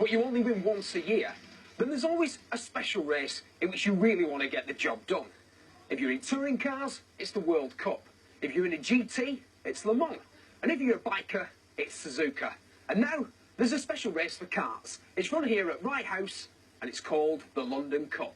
but you only win once a year, then there's always a special race in which you really want to get the job done. If you're in touring cars, it's the World Cup. If you're in a GT, it's Le Mans. And if you're a biker, it's Suzuka. And now, there's a special race for karts. It's run here at Wright House, and it's called the London Cup.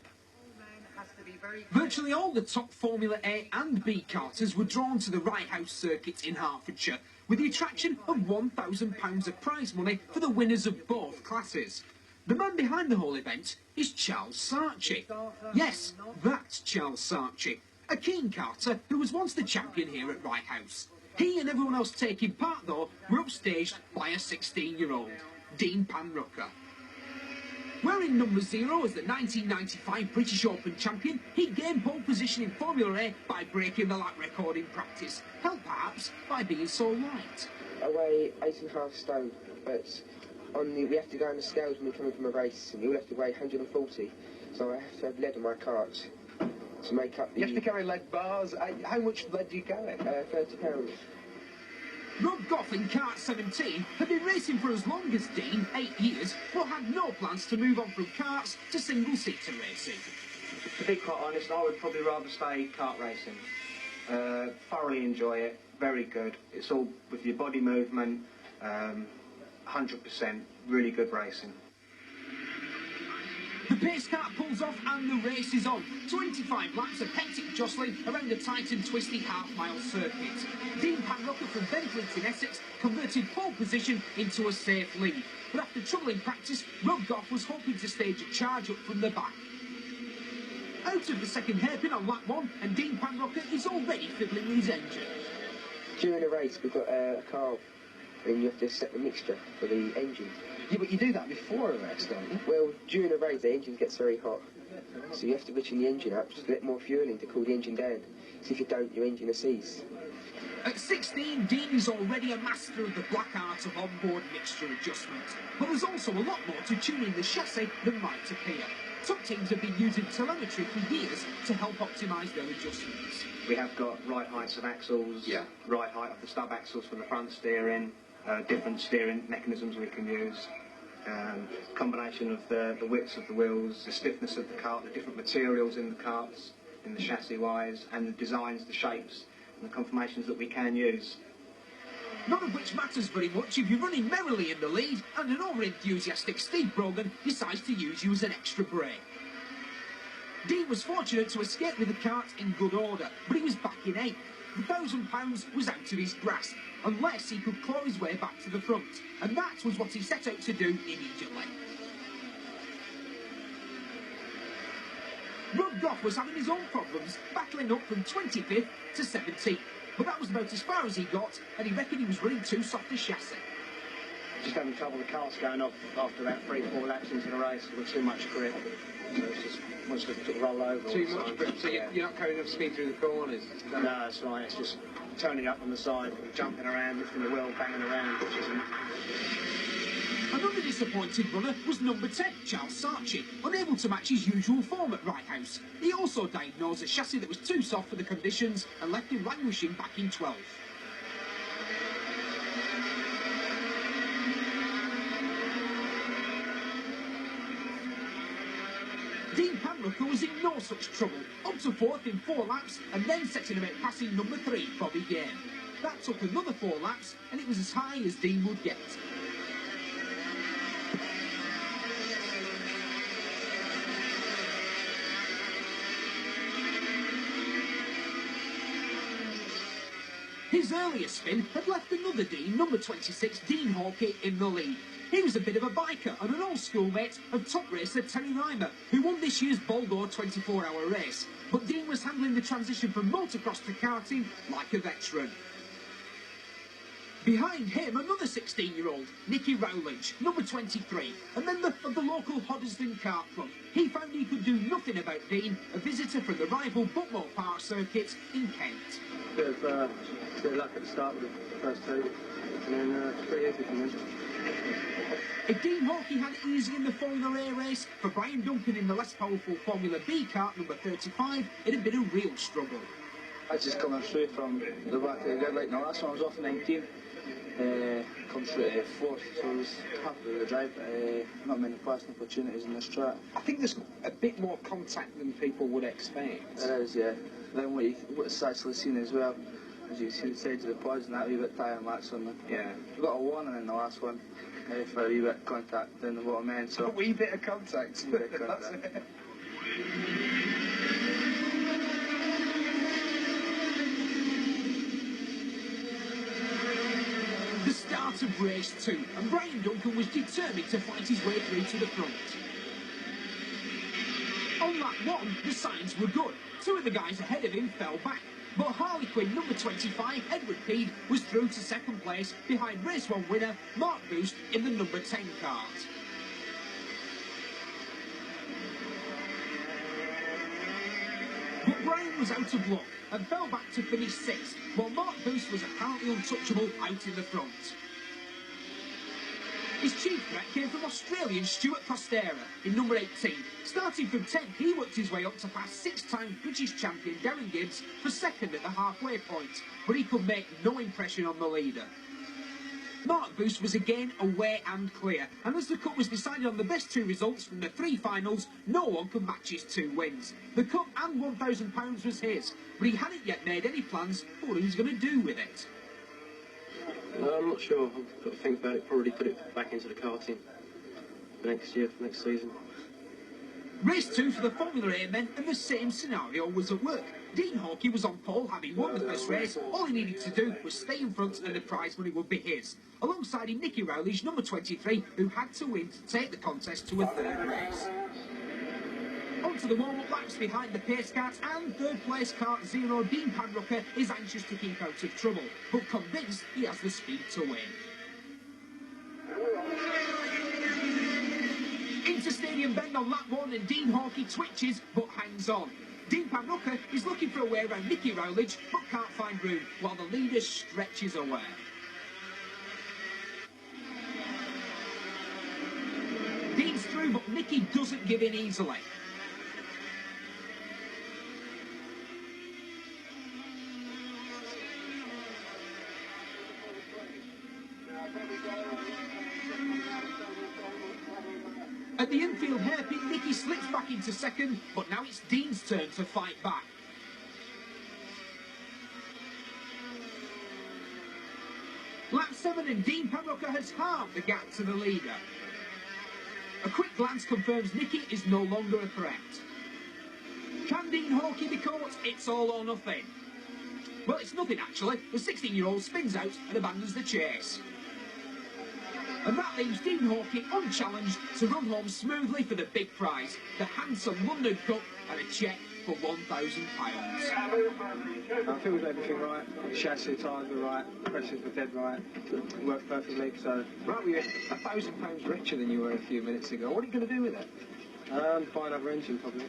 Virtually all the top Formula A and B karters were drawn to the Wright House circuit in Hertfordshire, with the attraction of £1,000 of prize money for the winners of both classes. The man behind the whole event is Charles Saatchi. Yes, that's Charles Saatchi, a keen karter who was once the champion here at Wright House. He and everyone else taking part, though, were upstaged by a 16-year-old, Dean Panrucker. Wearing number 0 as the 1995 British Open champion, he gained pole position in Formula A by breaking the lap record in practice, helped perhaps by being so light. I weigh 8.5 stone, but we have to go on the scales when we're coming from a race, and you all have to weigh 140, so I have to have lead on my cart to make up the... You have to carry lead bars. How much lead do you carry? £30. Rob Goff in Kart 17 had been racing for as long as Dean, 8 years, but had no plans to move on from karts to single-seater racing. To be quite honest, I would probably rather stay kart racing. Thoroughly enjoy it, very good. It's all with your body movement, 100%, really good racing. The pace car pulls off and the race is on. 25 laps of hectic jostling around the tight and twisty half-mile circuit. Dean Panrucker from Benfleet in Essex converted pole position into a safe lead. But after trouble in practice, Rob Goff was hoping to stage a charge up from the back. Out of the second hairpin on lap 1, and Dean Panrucker is already fiddling with his engine. During a race, we've got a car, and you have to set the mixture for the engine. Yeah, but you do that before a race, don't you? Well, during a race, the engine gets very hot. So you have to richen the engine up, just let more fuel in to cool the engine down. So if you don't, your engine will seize. At 16, Dean is already a master of the black art of onboard mixture adjustment. But there's also a lot more to tuning the chassis than might appear. Top teams have been using telemetry for years to help optimise their adjustments. We have got right heights of axles, right height of the stub axles for the front steering, different steering mechanisms we can use, combination of the widths of the wheels, the stiffness of the cart, the different materials in the carts, in the chassis wise, and the designs, the shapes, and the conformations that we can use. None of which matters very much if you're running merrily in the lead and an over-enthusiastic Steve Brogan decides to use you as an extra brake. Dean was fortunate to escape with the cart in good order, but he was back in 8th. The £1,000 was out of his grasp, unless he could claw his way back to the front, and that was what he set out to do immediately. Rob Goff was having his own problems, battling up from 25th to 17th, but that was about as far as he got, and he reckoned he was running too soft a chassis. Just having trouble, the cart's going off after about 3-4 laps into the race with too much grip. So it's just wants to roll over. Too much grip, so you're not carrying enough speed through the corners? No, that's right, it's just turning up on the side, jumping around, lifting the wheel, banging around, which isn't... Another disappointed runner was number 10, Charles Saatchi, unable to match his usual form at Wright House. He also diagnosed a chassis that was too soft for the conditions and left him languishing back in 12th. Dean Panrucker was in no such trouble, up to 4th in 4 laps and then setting about passing number 3, Bobby Gale. That took another 4 laps and it was as high as Dean would get. His earlier spin had left another Dean, number 26, Dean Hawkey, in the lead. He was a bit of a biker and an old schoolmate of top racer Terry Reimer, who won this year's Boldore 24-hour race. But Dean was handling the transition from motocross to karting like a veteran. Behind him, another 16-year-old, Nicky Rowledge, number 23, a member of the local Hoddesdon Kart Club. He found he could do nothing about Dean, a visitor from the rival Buckmore Park circuit in Kent. Bit of luck at the start with the first 2, and then it's pretty easy from them. If Dean Hawkey had it easy in the Formula A race, for Brian Duncan in the less powerful Formula B kart number 35, it had been a real struggle. I just coming through from the back of the grid like now, that's when I was off 19. Come through fourth, so I was happy with the drive, but not many passing opportunities in this track. I think there's a bit more contact than people would expect. There is, yeah. Then what's actually seen as well, as you see the sides of the pods and that wee bit tyre marks on them. Yeah. We got a warning in the last one for a wee bit of contact down the bottom end. So A wee bit of contact. wee bit of That's contact. it. The start of race 2, and Brian Duncan was determined to fight his way through to the front. On lap 1, the signs were good. 2 of the guys ahead of him fell back, but Harlequin number 25, Edward Peed, was through to second place behind race 1 winner Mark Boost in the number 10 cart. But Brian was out of luck and fell back to finish 6th, while Mark Boost was apparently untouchable out in the front. His chief threat came from Australian Stuart Costera in number 18. Starting from 10th, he worked his way up to pass 6-time British champion Darren Gibbs for second at the halfway point, but he could make no impression on the leader. Mark Boost was again away and clear, and as the Cup was decided on the best 2 results from the 3 finals, no one could match his 2 wins. The Cup and £1,000 was his, but he hadn't yet made any plans for what he was going to do with it. No, I'm not sure. I've got to think about it, probably put it back into the karting for next year, for next season. Race 2 for the Formula A men, and the same scenario was at work. Dean Hawkey was on pole, having won the first race. All he needed to do was stay in front and the prize money would be his. Alongside him, Nicky Rowley's number 23, who had to win to take the contest to a 3rd race. On to the warm-up laps behind the pace cart, and 3rd place kart 0 Dean Panrucker is anxious to keep out of trouble, but convinced he has the speed to win. Into Stadium Bend on lap 1, and Dean Hawkey twitches but hangs on. Dean Panrucker is looking for a way around Nicky Rowledge but can't find room, while the leader stretches away. Dean's through, but Nicky doesn't give in easily. At the infield hairpin, Nicky slips back into second, but now it's Dean's turn to fight back. Lap 7 and Dean Panrucker has halved the gap to the leader. A quick glance confirms Nicky is no longer a threat. Can Dean Hawkey be caught? It's all or nothing. Well, it's nothing actually. The 16-year-old spins out and abandons the chase. And that leaves Dean Hawkey unchallenged to run home smoothly for the big prize, the handsome London Cup and a cheque for £1,000. I feel we did everything right. Chassis, tyres were right, presses were dead right. It worked perfectly, so... Right, we're £1,000 richer than you were a few minutes ago. What are you going to do with it? Buy another engine, probably.